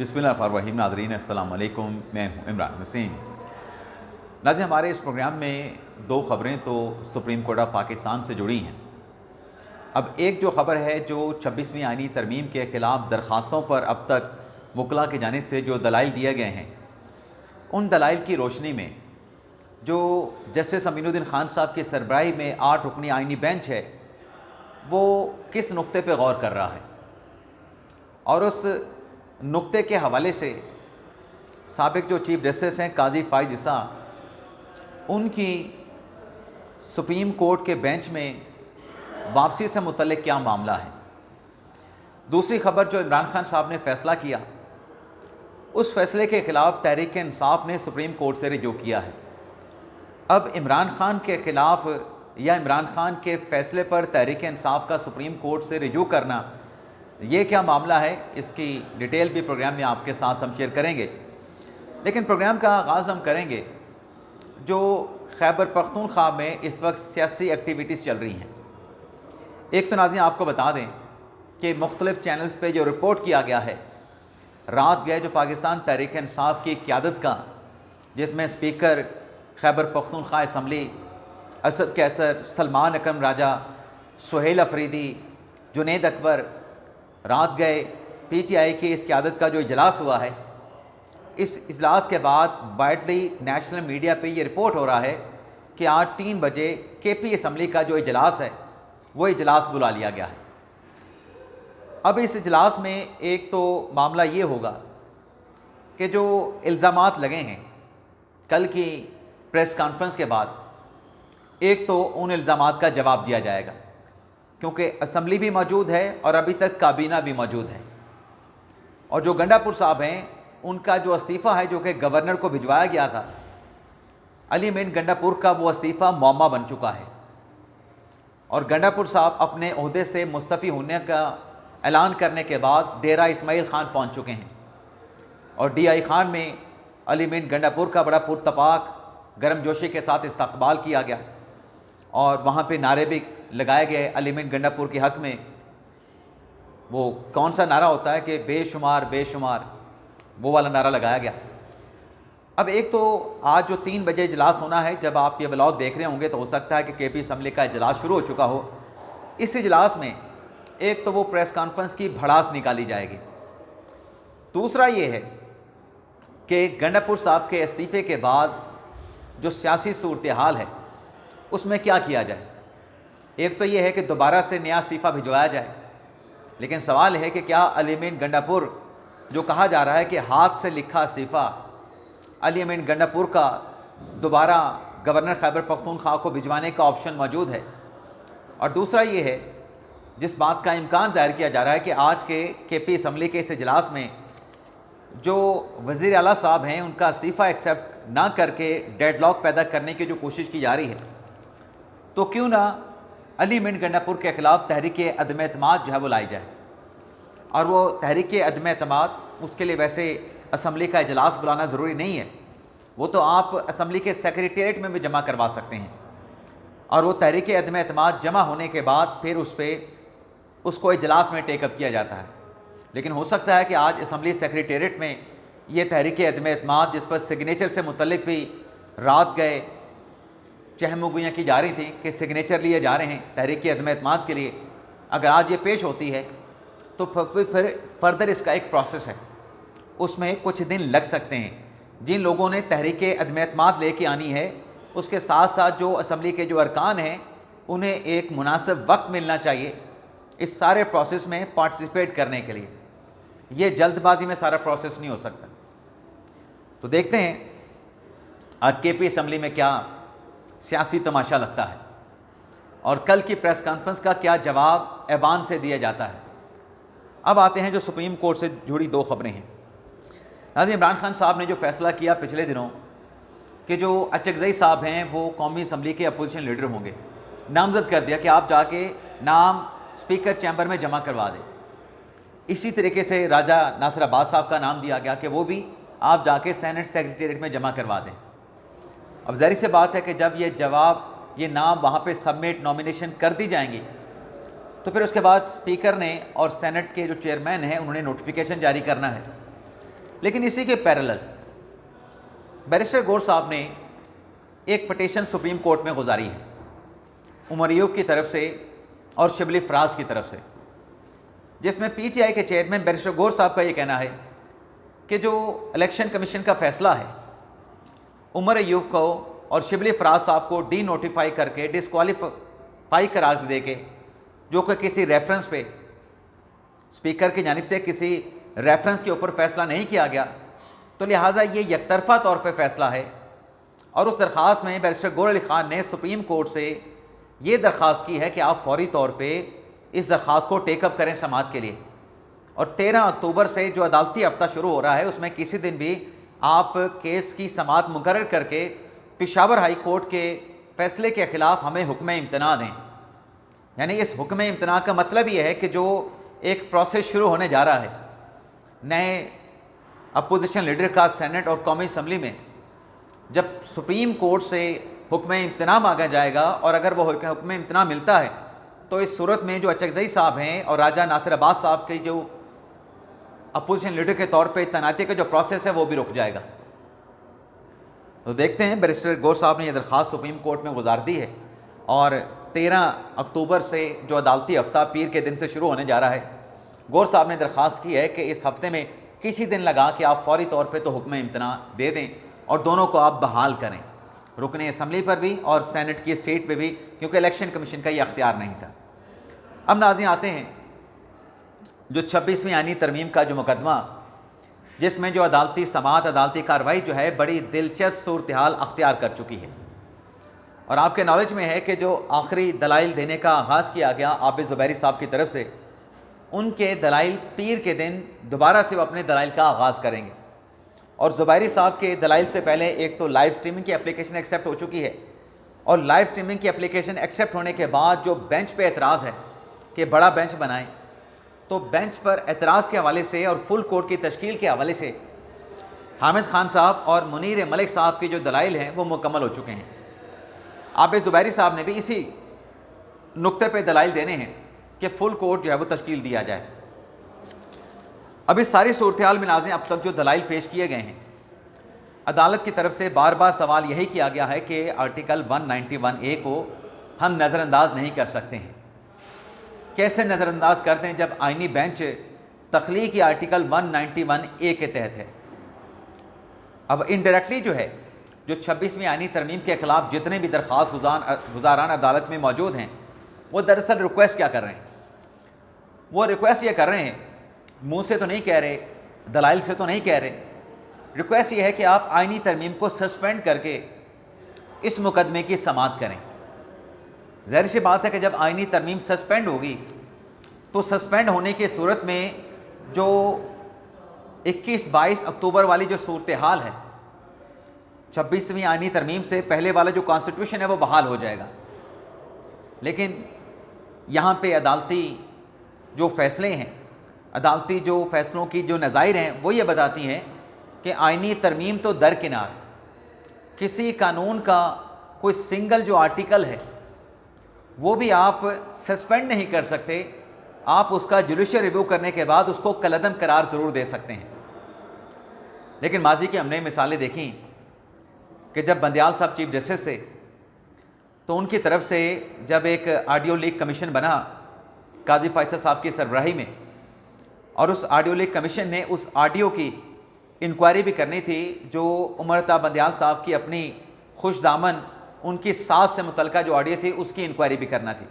बिस्मिल्लाहिर्रहमानिर्रहीम। नाज़रीन अस्सलाम वालेकुम, मैं हूँ इमरान नसीम। नाज़रीन, हमारे इस प्रोग्राम में दो ख़बरें तो सुप्रीम कोर्ट ऑफ पाकिस्तान से जुड़ी हैं। अब एक जो ख़बर है जो 26वीं आईनी तरमीम के ख़िलाफ़ दरख्वास्तों पर अब तक वकला की जानिब से जो दलाइल दिए गए हैं, उन दलाइल की रोशनी में जो जस्टिस अमीनुद्दीन ख़ान साहब की सरबराही में 8 रुकनी आइनी बेंच है, वो किस नुक्ते पर गौर कर रहा है और उस नुक्ते के हवाले से साबिक़ जो चीफ जस्टिस हैं काजी फ़ाइज़ ईसा, उनकी सुप्रीम कोर्ट के बेंच में वापसी से मुतल्लिक़ क्या मामला है। दूसरी ख़बर, जो इमरान खान साहब ने फ़ैसला किया, उस फ़ैसले के ख़िलाफ़ तहरीक इंसाफ ने सुप्रीम कोर्ट से रिजू किया है। अब इमरान खान के ख़िलाफ़ या इमरान खान के फ़ैसले पर तहरीक इंसाफ का सुप्रीम कोर्ट से रिजू करना, ये क्या मामला है, इसकी डिटेल भी प्रोग्राम में आपके साथ हम शेयर करेंगे। लेकिन प्रोग्राम का आगाज़ हम करेंगे जो खैबर पख्तूनख्वा में इस वक्त सियासी एक्टिविटीज़ चल रही हैं। एक तो नाज़रीन आपको बता दें कि मुख्तलिफ़ चैनल्स पे जो रिपोर्ट किया गया है, रात गए जो पाकिस्तान तहरीक इंसाफ की क़यादत का, जिसमें स्पीकर खैबर पख्तूनख्वा असम्बली असद कैसर, सलमान अकरम राजा, सुहेल अफरीदी, जुनैद अकबर, रात गए PTI की इस क़यादत का जो इजलास हुआ है, इस इजलास के बाद वाइडली नेशनल मीडिया पे ये रिपोर्ट हो रहा है कि आज 3 बजे KP असम्बली का जो इजलास है, वो इजलास बुला लिया गया है। अब इस इजलास में एक तो मामला ये होगा कि जो इल्ज़ामात लगे हैं कल की प्रेस कॉन्फ्रेंस के बाद, एक तो उन इल्ज़ामात का जवाब दिया जाएगा, क्योंकि असम्बली भी मौजूद है और अभी तक काबीना भी मौजूद है। और जो गंडापुर साहब हैं, उनका जो इस्तीफ़ा है जो कि गवर्नर को भिजवाया गया था, अली मीन गंडापुर का वो इस्तीफ़ा मौमा बन चुका है और गंडापुर साहब अपने ओहदे से मुस्तफ़ी होने का ऐलान करने के बाद डेरा इस्माइल ख़ान पहुंच चुके हैं और DI ख़ान में अली मीन गंडापुर का बड़ा पुरतपाक गर्मजोशी के साथ इस्तकबाल किया गया और वहाँ पे नारे भी लगाए गए अली मीन गंडापुर के हक़ में। वो कौन सा नारा होता है कि बेशुमार बेशुमार, वो वाला नारा लगाया गया। अब एक तो आज जो 3 बजे इजलास होना है, जब आप ये ब्लॉग देख रहे होंगे तो हो सकता है कि KP असम्बली का इजलास शुरू हो चुका हो। इस इजलास में एक तो वो प्रेस कॉन्फ्रेंस की भड़ास निकाली जाएगी, दूसरा ये है कि गंडापुर साहब के इस्तीफ़े के बाद जो सियासी सूरत हाल है उसमें क्या किया जाए। एक तो ये है कि दोबारा से नया इस्तीफ़ा भिजवाया जाए, लेकिन सवाल है कि क्या अली मीन गंडापुर, जो कहा जा रहा है कि हाथ से लिखा इस्तीफ़ा अली मीन गंडापुर का, दोबारा गवर्नर खैबर पख्तूनख्वा को भिजवाने का ऑप्शन मौजूद है। और दूसरा ये है, जिस बात का इम्कान ज़ाहिर किया जा रहा है कि आज के KP असम्बली के इस इजलास में जो वज़ीर आला साहब हैं, उनका इस्तीफ़ा एक्सेप्ट ना करके डेडलॉक पैदा करने की जो कोशिश की जा रही है, तो क्यों ना अली मीन गंडापुर के ख़िलाफ़ तहरीक अदम एतमाद जो है वो लाई जाए। और वो तहरीक अदम एतमाद, उसके लिए वैसे असम्बली का इजलास बुलाना ज़रूरी नहीं है, वो तो आप असम्बली के सेक्रेटेरिएट में भी जमा करवा सकते हैं और वो तहरीक अदम एतमाद जमा होने के बाद फिर उसको इजलास में टेकअप किया जाता है। लेकिन हो सकता है कि आज असम्बली सेक्रेटेरिएट में ये तहरीक अदम एतमाद, जिस पर सिग्नेचर से मुतल्लिक़ भी रात गए चहमुगुइयाँ की जा रही थी कि सिग्नेचर लिए जा रहे हैं तहरीक अदम एतमाद के लिए, अगर आज ये पेश होती है तो फिर फर्दर इसका एक प्रोसेस है, उसमें कुछ दिन लग सकते हैं। जिन लोगों ने तहरीक अदम एतमाद लेके आनी है, उसके साथ साथ जो असम्बली के जो अरकान हैं, उन्हें एक मुनासिब वक्त मिलना चाहिए इस सारे प्रोसेस में पार्टिसिपेट करने के लिए। ये जल्दबाजी में सारा प्रोसेस नहीं हो सकता। तो देखते हैं आज KP असम्बली में क्या सियासी तमाशा लगता है और कल की प्रेस कॉन्फ्रेंस का क्या जवाब ऐवान से दिया जाता है। अब आते हैं जो सुप्रीम कोर्ट से जुड़ी दो ख़बरें हैं। नाज़रीन, इमरान खान साहब ने जो फ़ैसला किया पिछले दिनों कि जो अचकज़ई साहब हैं वो कौमी असम्बली के अपोजिशन लीडर होंगे, नामज़द कर दिया कि आप जाके नाम स्पीकर चैम्बर में जमा करवा दें। इसी तरीके से राजा नासिर अब्बास साहब का नाम दिया गया कि वो भी आप जाके सेनेट सेक्रेटेरिएट में जमा करवा दें। अब ज़ाहिर सी बात है कि जब ये नाम वहाँ पे सबमिट नॉमिनेशन कर दी जाएंगी तो फिर उसके बाद स्पीकर ने और सेनेट के जो चेयरमैन हैं उन्होंने नोटिफिकेशन जारी करना है लेकिन इसी के पैरेलल बैरिस्टर गौर साहब ने एक पटिशन सुप्रीम कोर्ट में गुजारी है उमर अय्यूब की तरफ से और शिबली फराज की तरफ से, जिसमें पीटीआई के चेयरमैन बैरिस्टर गौर साहब का ये कहना है कि जो इलेक्शन कमीशन का फैसला है उमर अय्यूब को और शिबली फराज साहब को डी नोटिफाई करके डिस्क्वालीफाई करार दे के, जो कि किसी रेफरेंस पे स्पीकर की जानिब से किसी रेफरेंस के ऊपर फैसला नहीं किया गया, तो लिहाजा ये यकतरफा तौर पे फैसला है। और उस दरख्वास्त में बैरिस्टर गौर अली ख़ान ने सुप्रीम कोर्ट से ये दरख्वास्त की है कि आप फौरी तौर पे इस दरख्वास्त को टेकअप करें समाअत के लिए, और 13 अक्टूबर से जो अदालती हफ्ता शुरू हो रहा है उसमें किसी दिन भी आप केस की समाअत मुकर्रर करके पेशावर हाई कोर्ट के फैसले के ख़िलाफ़ हमें हुक्म इम्तना दें। यानी इस हुक्म इम्तना का मतलब ये है कि जो एक प्रोसेस शुरू होने जा रहा है नए अपोजिशन लीडर का सेनेट और कौमी असम्बली में, जब सुप्रीम कोर्ट से हुक्म इम्तना मांगा जाएगा और अगर वो हुक्म इम्तना मिलता है तो इस सूरत में जो अचकज़ई साहब हैं और राजा नासिर अब्बास साहब के जो अपोजिशन लीडर के तौर पे तैनाती का जो प्रोसेस है वो भी रुक जाएगा। तो देखते हैं, बैरिस्टर गौर साहब ने यह दरख्वास्त सुप्रीम कोर्ट में गुजार दी है और 13 अक्टूबर से जो अदालती हफ्ता पीर के दिन से शुरू होने जा रहा है, गौर साहब ने दरख्वास्त की है कि इस हफ्ते में किसी दिन लगा कि आप फौरी तौर पे तो हुक्म इम्तना दे दें और दोनों को आप बहाल करें, रुकने असम्बली पर भी और सेनेट की सीट पे भी, क्योंकि इलेक्शन कमीशन का ये अख्तियार नहीं था। अब नाज़रीन आते हैं जो 26वीं आईनी तरमीम का जो मुकदमा, जिसमें जो अदालती समाअत अदालती कार्रवाई जो है बड़ी दिलचस्प सूरत हाल अख्तियार कर चुकी है। और आपके नॉलेज में है कि जो आखिरी दलाइल देने का आगाज़ किया गया आबिद ज़ुबैरी साहब की तरफ से, उनके दलाइल पीर के दिन दोबारा से वो अपने दलाइल का आगाज़ करेंगे। और ज़ुबैरी साहब के दलाइल से पहले एक तो लाइव स्ट्रीमिंग की एप्लीकेशन एक्सेप्ट हो चुकी है, और लाइव स्ट्रीमिंग की एप्लीकेशन एक्सेप्ट होने के बाद जो बेंच पे एतराज़ है कि बड़ा बेंच बनाएं, तो बेंच पर एतराज़ के हवाले से और फुल कोर्ट की तश्कील के हवाले से हामिद खान साहब और मुनीर मलिक साहब की जो दलाइल हैं वो मुकम्मल हो चुके हैं। आबिद ज़ुबैरी साहब ने भी इसी नुक्ते पे दलाइल देने हैं कि फुल कोर्ट जो है वो तश्कील दिया जाए। अब इस सारी सूरत हाल में नाज़रीन अब तक जो दलाइल पेश किए गए हैं, अदालत की तरफ से बार बार सवाल यही किया गया है कि आर्टिकल 191A को हम नज़रअंदाज नहीं कर सकते हैं। कैसे नज़रअंदाज करते हैं जब आइनी बेंच तख्लीक़ी आर्टिकल 191A के तहत है। अब इनडायरेक्टली जो है जो 26वीं आइनी तरमीम के ख़िलाफ़ जितने भी दरख्वास्त गुज़ारान अदालत में मौजूद हैं, वो दरअसल रिक्वेस्ट क्या कर रहे हैं, वो रिक्वेस्ट ये कर रहे हैं, मुँह से तो नहीं कह रहे, दलाइल से तो नहीं कह रहे, रिक्वेस्ट ये है कि आप आइनी तरमीम को सस्पेंड करके इस मुकदमे की समाअत करें। ज़ाहिर सी बात है कि जब आइनी तरमीम सस्पेंड होगी तो सस्पेंड होने की सूरत में जो 21-22 अक्टूबर वाली जो सूरत हाल है, 26वीं आइनी तरमीम से पहले वाला जो कॉन्स्टिट्यूशन है वो बहाल हो जाएगा। लेकिन यहाँ पे अदालती जो फ़ैसले हैं, अदालती जो फ़ैसलों की जो नज़ाइर हैं वो ये बताती हैं कि आइनी तरमीम तो दरकिनार, किसी कानून का कोई सिंगल जो आर्टिकल है वो भी आप सस्पेंड नहीं कर सकते, आप उसका जुडिशियल रिव्यू करने के बाद उसको कलअदम करार ज़रूर दे सकते हैं। लेकिन माजी की हमने मिसालें देखी कि जब बंदयाल साहब चीफ जस्टिस थे तो उनकी तरफ से जब एक ऑडियो लीक कमीशन बना काजी फैसल साहब की सरबराही में, और उस ऑडियो लीक कमीशन ने उस ऑडियो की इंक्वायरी भी करनी थी जो उमरता बंदयाल साहब की अपनी खुश दामन उनकी सास से मुतल्लिका जो ऑडियो थी उसकी इंक्वायरी भी करना थी।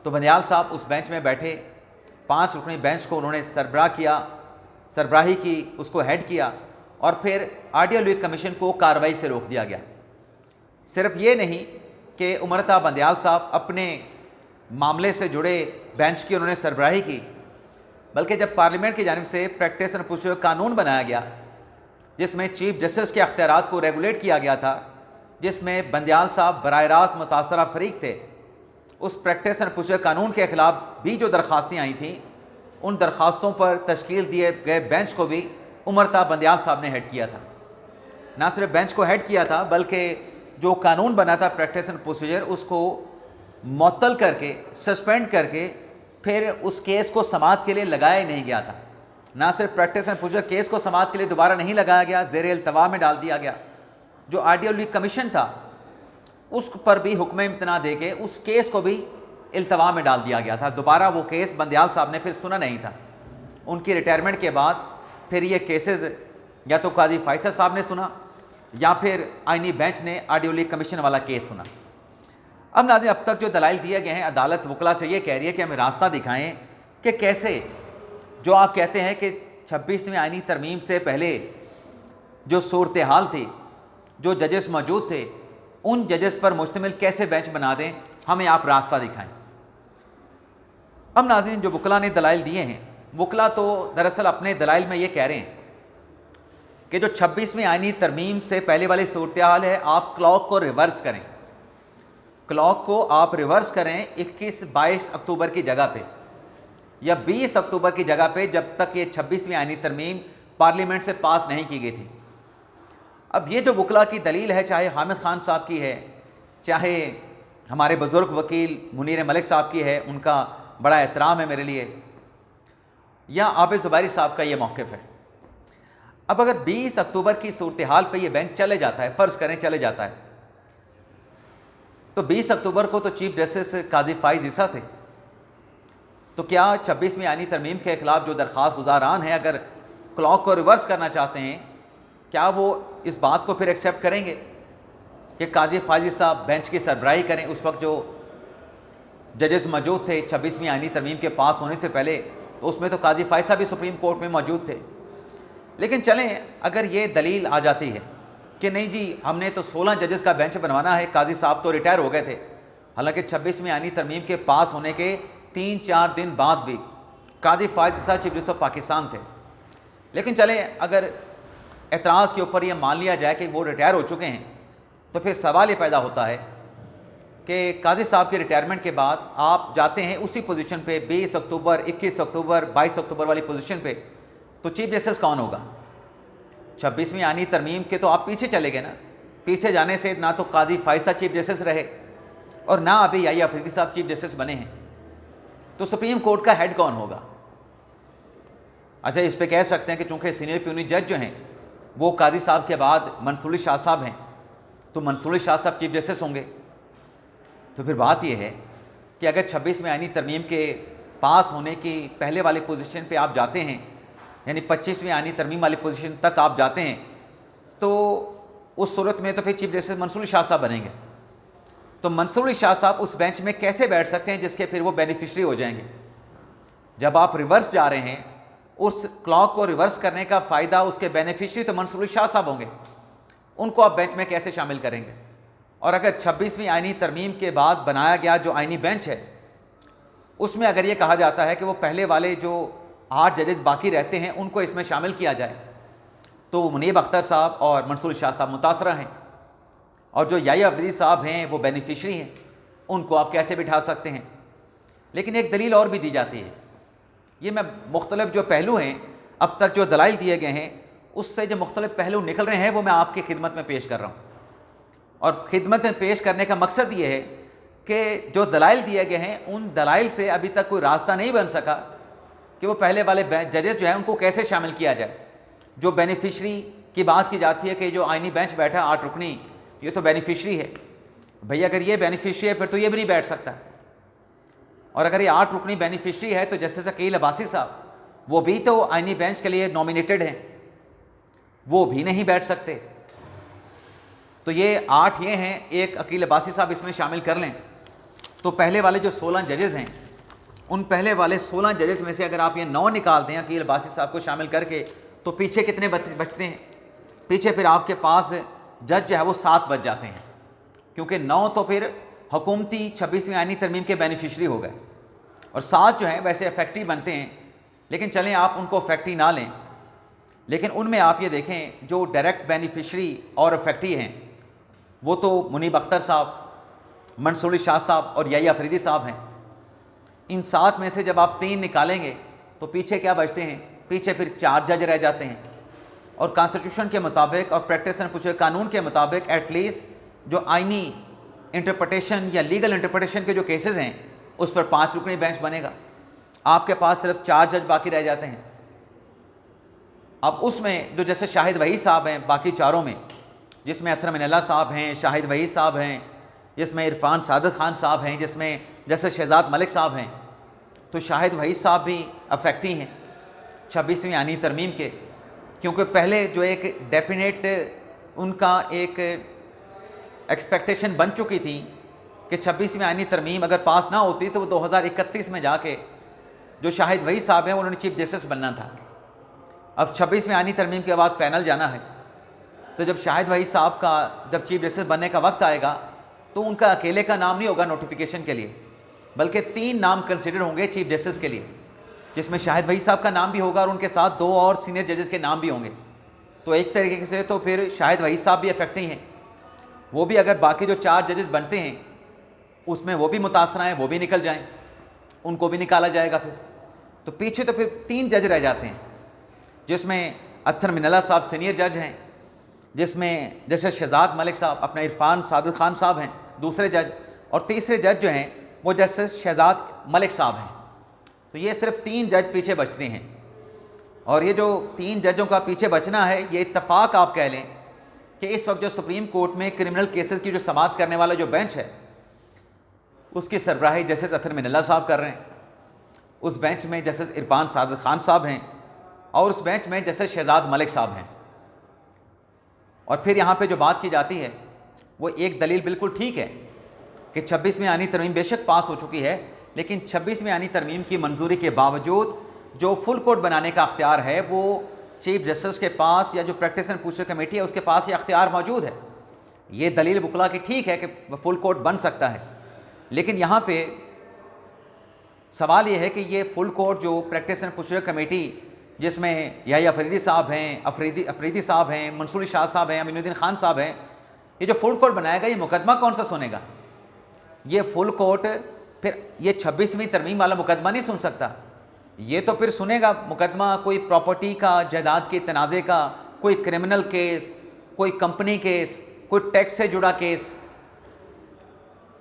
तो बंदयाल साहब उस बेंच में बैठे, 5 रुकनी बेंच को उन्होंने सरबराही की, उसको हेड किया, और फिर ऑडियो लीक कमीशन को कार्रवाई से रोक दिया गया। सिर्फ ये नहीं कि उमरता बंदयाल साहब अपने मामले से जुड़े बेंच की उन्होंने सरबराही की, बल्कि जब पार्लियामेंट की जानिब से प्रैक्टिस एंड प्रोसीजर कानून बनाया गया जिसमें चीफ जस्टिस के अख्तियारात को रेगुलेट किया गया था, जिसमें बंदयाल साहब बराह रास्त मुतासरा फरीक थे, उस प्रैक्टिस एंड प्रोसीजर कानून के ख़िलाफ़ भी जो दरख्वास्तें आई थीं, उन दरख्वास्तों पर तश्कील दिए गए बेंच को भी उमरता बंदयाल साहब ने हेड किया था। ना सिर्फ बेंच को हेड किया था बल्कि जो कानून बना था प्रैक्टिस एंड प्रोसीजर उसको मुअत्तल करके, सस्पेंड करके फिर उस केस को समाअत के लिए लगाया ही नहीं गया था। ना सिर्फ प्रैक्टिस एंड प्रोसीजर केस को समाअत के लिए दोबारा नहीं लगाया गया, ज़ेर इल्तवा में डाल दिया गया। जो आइडियल लीग कमीशन था उस पर भी हुक्म इम्तना दे के उस केस को भी इल्तवा में डाल दिया गया था। दोबारा वो केस बंदयाल साहब ने फिर सुना नहीं था। उनकी रिटायरमेंट के बाद फिर ये केसेस या तो काजी फैसल साहब ने सुना या फिर आईनी बेंच ने आइडियल लीग कमीशन वाला केस सुना। अब नाज़रीन, अब तक जो दलाइल दिए गए हैं, अदालत वकला से ये कह रही है कि हमें रास्ता दिखाएं कि कैसे जो आप कहते हैं कि 26वीं आईनी तरमीम से पहले जो सूरत हाल थी, जो जजेस मौजूद थे, उन जजेस पर मुश्तमिल कैसे बेंच बना दें, हमें आप रास्ता दिखाएं। अब नाज़रीन, जो वकला ने दलाइल दिए हैं, वकला तो दरअसल अपने दलाइल में ये कह रहे हैं कि जो 26वीं आईनी तरमीम से पहले वाली सूरत हाल है, आप क्लॉक को रिवर्स करें। क्लॉक को आप रिवर्स करें 21-22 अक्टूबर की जगह पे या 20 अक्टूबर की जगह पे, जब तक ये 26वीं आईनी तरमीम पार्लियामेंट से पास नहीं की गई थी। अब ये जो वकला की दलील है, चाहे हामिद खान साहब की है, चाहे हमारे बुज़ुर्ग वकील मुनीर मलिक साहब की है, उनका बड़ा एहतराम है मेरे लिए, या आबिद ज़ुबैरी साहब का ये मौक़िफ़ है। अब अगर 20 अक्टूबर की सूरत हाल पर यह बेंच चले जाता है, फ़र्ज़ करें चले जाता है, तो 20 अक्टूबर को तो चीफ जस्टिस काजी फाइज ईसा थे, तो क्या 26वीं आईनी तरमीम के ख़िलाफ़ जो दरख्वास्त गुज़ारान हैं, अगर क्लॉक को रिवर्स करना चाहते हैं, क्या वो इस बात को फिर एक्सेप्ट करेंगे कि काजी फाइज ईसा बेंच की सरबराही करें? उस वक्त जो जजेस मौजूद थे 26वीं आईनी तरमीम के पास होने से पहले, तो उसमें तो काजी फाइज साहब भी सुप्रीम कोर्ट में मौजूद थे। लेकिन चलें, अगर ये दलील आ जाती है कि नहीं जी, हमने तो 16 जजेस का बेंच बनवाना है, काजी साहब तो रिटायर हो गए थे, हालांकि 26वीं आईनी तरमीम के पास होने के 3-4 दिन बाद भी काजी फाइज ईसा चीफ जस्टिस ऑफ पाकिस्तान थे। लेकिन चलें, अगर एतराज़ के ऊपर ये मान लिया जाए कि वो रिटायर हो चुके हैं, तो फिर सवाल ये पैदा होता है कि काजी साहब की रिटायरमेंट के बाद आप जाते हैं उसी पोजीशन पे 20 अक्टूबर, 21 अक्टूबर, 22 अक्टूबर वाली पोजीशन पे, तो चीफ जस्टिस कौन होगा? 26वीं आईनी तरमीम के तो आप पीछे चले गए ना। पीछे जाने से ना तो काजी फाइज साहब चीफ जस्टिस रहे और ना अभी याहिया अफरीदी साहब चीफ जस्टिस बने हैं, तो सुप्रीम कोर्ट का हेड कौन होगा? अच्छा, इस पे कह सकते हैं कि चूँकि सीनियर प्यूनी जज जो हैं वो काजी साहब के बाद मंसूर शाह साहब हैं, तो मंसूर शाह साहब चीफ जस्टिस होंगे। तो फिर बात यह है कि अगर 26वीं आईनी तरमीम के पास होने की पहले वाली पोजीशन पे आप जाते हैं, यानी 25वीं आईनी तरमीम वाली पोजीशन तक आप जाते हैं, तो उस सूरत में तो फिर चीफ जस्टिस मंसूर शाह साहब बनेंगे। तो मंसूर शाह साहब उस बेंच में कैसे बैठ सकते हैं जिसके फिर वो बेनिफिशरी हो जाएंगे? जब आप रिवर्स जा रहे हैं, उस क्लॉक को रिवर्स करने का फ़ायदा उसके बेनिफिशरी तो मंसूर शाह साहब होंगे, उनको आप बेंच में कैसे शामिल करेंगे? और अगर 26वीं आईनी तरमीम के बाद बनाया गया जो आईनी बेंच है, उसमें अगर ये कहा जाता है कि वो पहले वाले जो 8 जजेस बाकी रहते हैं उनको इसमें शामिल किया जाए, तो मुनीब अख्तर साहब और मंसूर शाह साहब मुतासरा हैं, और जो याहिया अफरीदी साहब हैं वो बेनिफिशरी हैं, उनको आप कैसे बिठा सकते हैं? लेकिन एक दलील और भी दी जाती है। ये मैं मुख्तलिफ जो पहलू हैं, अब तक जो दलाइल दिए गए हैं, उससे जो मुख्तलिफ पहलू निकल रहे हैं वो मैं आपकी खिदमत में पेश कर रहा हूँ। और खिदमत में पेश करने का मकसद ये है कि जो दलाइल दिए गए हैं, उन दलाइल से अभी तक कोई रास्ता नहीं बन सका कि वो पहले वाले जजेस जो हैं उनको कैसे शामिल किया जाए। जो बेनिफिशरी की बात की जाती है कि जो आईनी बेंच बैठा 8 रुकनी, ये तो बेनिफिशरी है भैया, अगर ये बेनिफिशरी है फिर तो ये भी नहीं बैठ सकता। और अगर ये 8 रुकनी बेनिफिशरी है तो जस्टिस अकील अब्बासी साहब वो भी तो आईनी बेंच के लिए नॉमिनेटेड हैं, वो भी नहीं बैठ सकते। तो ये 8 ये हैं, एक अकील अब्बासी साहब इसमें शामिल कर लें, तो पहले वाले जो 16 जजेस हैं, उन पहले वाले 16 जजेस में से अगर आप ये 9 निकाल दें अकील अब्बासी साहब को शामिल करके, तो पीछे कितने बचते हैं? पीछे फिर आपके पास जज जो है वो 7 बच जाते हैं, क्योंकि 9 तो फिर हुकूमती 26वीं आईनी तरमीम के बेनिफिशरी हो गए, और 7 जो हैं वैसे इफेक्टिव बनते हैं। लेकिन चलें, आप उनको इफेक्टिव ना लें, लेकिन उनमें आप ये देखें जो डायरेक्ट बेनिफिशरी और इफेक्टिव हैं वो तो मुनीब अख्तर साहब, मंसूर शाह साहब और याहिया अफरीदी साहब हैं। इन 7 में से जब आप 3 निकालेंगे तो पीछे क्या बचते हैं? पीछे फिर 4 जज रह जाते हैं, और कॉन्स्टिट्यूशन के मुताबिक और प्रैक्टिस एंड प्रोसीजर कानून के मुताबिक एटलीस्ट जो आईनी इंटरप्रटेशन या लीगल इंटरप्रटेशन के जो केसेस हैं उस पर 5 रुकनी बेंच बनेगा। आपके पास सिर्फ 4 जज बाकी रह जाते हैं। अब उसमें जो जैसे शाहिद वहीद साहब हैं, बाकी चारों में जिसमें अथर मिनल्ला साहब हैं, शाहिद वहीद साहब हैं, जिसमें इरफान सादिक खान साहब हैं, जिसमें जैसे शहजाद मलिक साहब हैं, तो शाहिद वहीद साहब भी अफेक्टी हैं 26वीं आईनी तरमीम के, क्योंकि पहले जो एक डेफिनेट उनका एक एक्सपेक्टेशन बन चुकी थी कि 26वीं आईनी तरमीम अगर पास ना होती तो वो 2031 में जाके जो शाहिद वहीद साहब हैं उन्होंने चीफ जस्टिस बनना था। अब 26वीं आईनी तरमीम के बाद पैनल जाना है, तो जब शाहिद वहीद साहब का जब चीफ जस्टिस बनने का वक्त आएगा तो उनका अकेले का नाम नहीं होगा नोटिफिकेशन के लिए, बल्कि 3 नाम कंसिडर होंगे चीफ जस्टिस के लिए, जिसमें शाहिद वहीद साहब का नाम भी होगा और उनके साथ 2 और सीनियर जजेस के नाम भी होंगे। तो एक तरीके से तो फिर शाहिद वहीद साहब भी अफेक्टिंग हैं, वो भी अगर बाकी जो 4 जजेस बनते हैं उसमें वो भी मुतासर हैं, वो भी निकल जाएं, उनको भी निकाला जाएगा। फिर पीछे तो फिर 3 जज रह जाते हैं, जिसमें अथर मिनल्ला साहब सीनियर जज हैं, जिसमें जैसे शहजाद मलिक साहब अपना इरफान सादिक खान साहब हैं दूसरे जज, और तीसरे जज जो हैं वो जैसे शहजाद मलिक साहब हैं। तो ये सिर्फ 3 जज पीछे बचते हैं, और ये जो 3 जजों का पीछे बचना है ये इत्तफाक आप कह लें कि इस वक्त जो सुप्रीम कोर्ट में क्रिमिनल केसेस की जो समाअत करने वाला जो बेंच है उसकी सरबराही जस्टिस अथर मिनल्ला साहब कर रहे हैं। उस बेंच में जस्टिस इरफान सादिक खान साहब हैं और उस बेंच में जस्टिस शहजाद मलिक साहब हैं। और फिर यहाँ पे जो बात की जाती है वो एक दलील बिल्कुल ठीक है कि 26वीं आईनी तरमीम बेशक पास हो चुकी है, लेकिन 26वीं आईनी तरमीम की मंजूरी के बावजूद जो फुल कोर्ट बनाने का अख्तियार है वो चीफ जस्टिस के पास या जो प्रैक्टिस एंड प्रोसीजर कमेटी है उसके पास ये अख्तियार मौजूद है। ये दलील वकला की ठीक है कि फुल कोर्ट बन सकता है, लेकिन यहाँ पे सवाल ये है कि ये फुल कोर्ट जो प्रैक्टिस एंड प्रोसीजर कमेटी जिसमें याहिया अफरीदी साहब हैं, अफरीदी साहब हैं, मंसूर शाह साहब हैं, अमीनुद्दीन खान साहब हैं, ये जो फुल कोर्ट बनाएगा ये मुकदमा कौन सा सुनेगा? ये फुल कोर्ट फिर ये 26वीं तरमीम वाला मुकदमा नहीं सुन सकता, ये तो फिर सुनेगा मुकदमा कोई प्रॉपर्टी का, जायदाद के तनाज़े का, कोई क्रिमिनल केस, कोई कंपनी केस, कोई टैक्स से जुड़ा केस।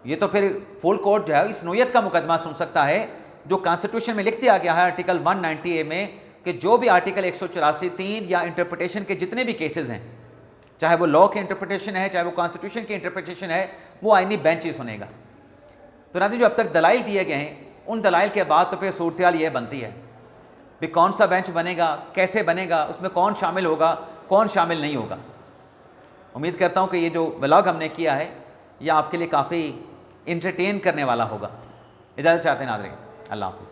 ये तो फिर फुल कोर्ट जो है इस नोयत का मुकदमा सुन सकता है जो कॉन्स्टिट्यूशन में लिख दिया गया है आर्टिकल 190A में कि जो भी आर्टिकल 184(3) या इंटरप्रिटेशन के जितने भी केसेस हैं, चाहे वो लॉ के इंटरप्रिटेशन है, चाहे वो कॉन्स्टिट्यूशन की इंटरप्रिटेशन है, वो आईनी बेंच ही सुनेगा। तो नाज़रीन, जो अब तक दलाइल दिए गए हैं उन दलाइल के बाद तो फिर सूरत ये बनती है कि कौन सा बेंच बनेगा, कैसे बनेगा, उसमें कौन शामिल होगा, कौन शामिल नहीं होगा। उम्मीद करता हूँ कि ये जो व्लॉग हमने किया है यह आपके लिए काफ़ी इंटरटेन करने वाला होगा। इजाज़त चाहते हैं नाज़रीन, अल्लाह हाफ़िज़।